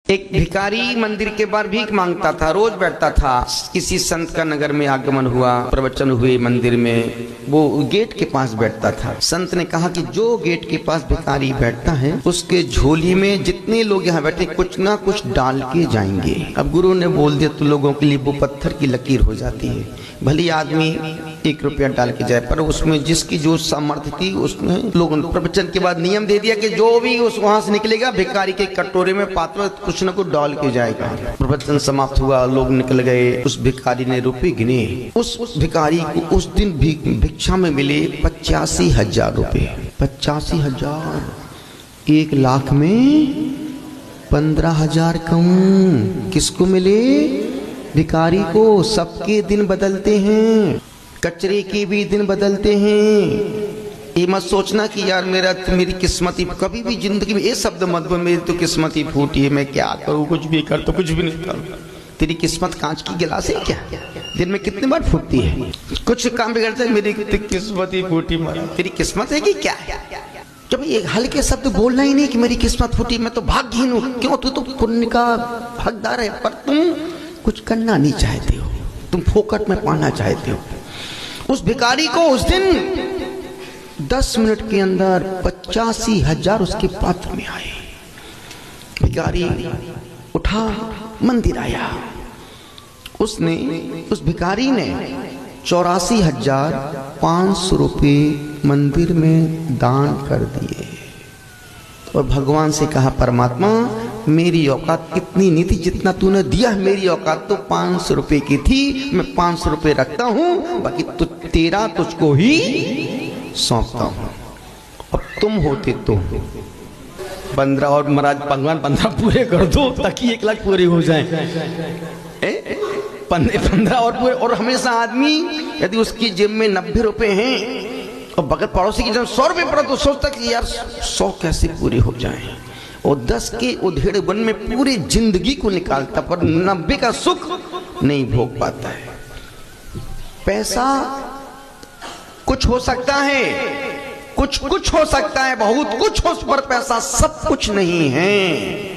एक भिखारी मंदिर के बाहर भीख मांगता था, रोज बैठता था। किसी संत का नगर में आगमन हुआ, प्रवचन हुए मंदिर में, वो गेट के पास बैठता था। संत ने कहा कि जो गेट के पास भिखारी बैठता है उसके झोली में जितने लोग यहाँ बैठे कुछ ना कुछ डाल के जाएंगे। अब गुरु ने बोल दिया तो लोगों के लिए वो पत्थर की लकीर हो जाती है। भली आदमी 1 रुपया डाल के जाए, पर उसमें जिसकी जो सामर्थ्य थी उसने लोगों ने प्रवचन के बाद नियम दे दिया कि जो भी उस वहां से निकलेगा भिखारी के कटोरे में पात्र कुछ न कुछ डाल के जाएगा। प्रवचन समाप्त हुआ, लोग निकल गए। उस भिखारी ने रुपए गिने। उस भिखारी को उस दिन भिक्षा में मिले 85,000 रुपए। 85,000, 1 लाख में 15,000 कम। किसको मिले? भिखारी को। सबके दिन बदलते हैं, कचरे के भी दिन बदलते हैं। ये मत सोचना कि यार मेरी किस्मत ही, कभी भी जिंदगी में ये शब्द मत बोल मेरी तो किस्मत ही फूटी है, मैं क्या करूँ, कुछ भी कर तो कुछ भी नहीं करूँ। तेरी किस्मत कांच की गिलास है क्या? दिन में कितने बार फूटती है? कुछ काम बिगड़ता है, मेरी किस्मत ही फूटी। तेरी किस्मत है कि क्या? जब ये हल्के शब्द बोलना ही नहीं कि मेरी किस्मत फूटी, मैं तो भाग्यहीन हूँ। क्यों? तू तो पुण्य का हकदार है, पर तुम कुछ करना नहीं चाहते हो, तुम फोकट में पाना चाहते हो। उस भिखारी को उस दिन 10 मिनट के अंदर 85,000 उसके पात्र में आए। भिखारी उठा, मंदिर आया। उस भिखारी ने 84,500 रुपये मंदिर में दान कर दिए और भगवान से कहा, परमात्मा मेरी औकात कितनी नहीं थी, जितना तूने दिया। मेरी औकात तो 500 रुपए की थी, मैं 500 रुपए रखता हूं, बाकी तेरा तुझको ही सौंपता हूं। अब तुम होते तो 15 और महाराज भगवान 15 पूरे कर दो ताकि 1 लाख पूरे हो जाए। 15 और पूरे। और हमेशा आदमी यदि उसकी जेब में 90 रुपए हैं और बगल पड़ोसी की जब 100 रुपए पड़ा तो सोचता कि यार 100 कैसे पूरे हो जाए, और 10 के उधेड़ बन में पूरी जिंदगी को निकालता, पर 90 का सुख नहीं भोग पाता है। पैसा कुछ हो सकता है, कुछ हो सकता है, बहुत कुछ हो, पर पैसा सब कुछ नहीं है।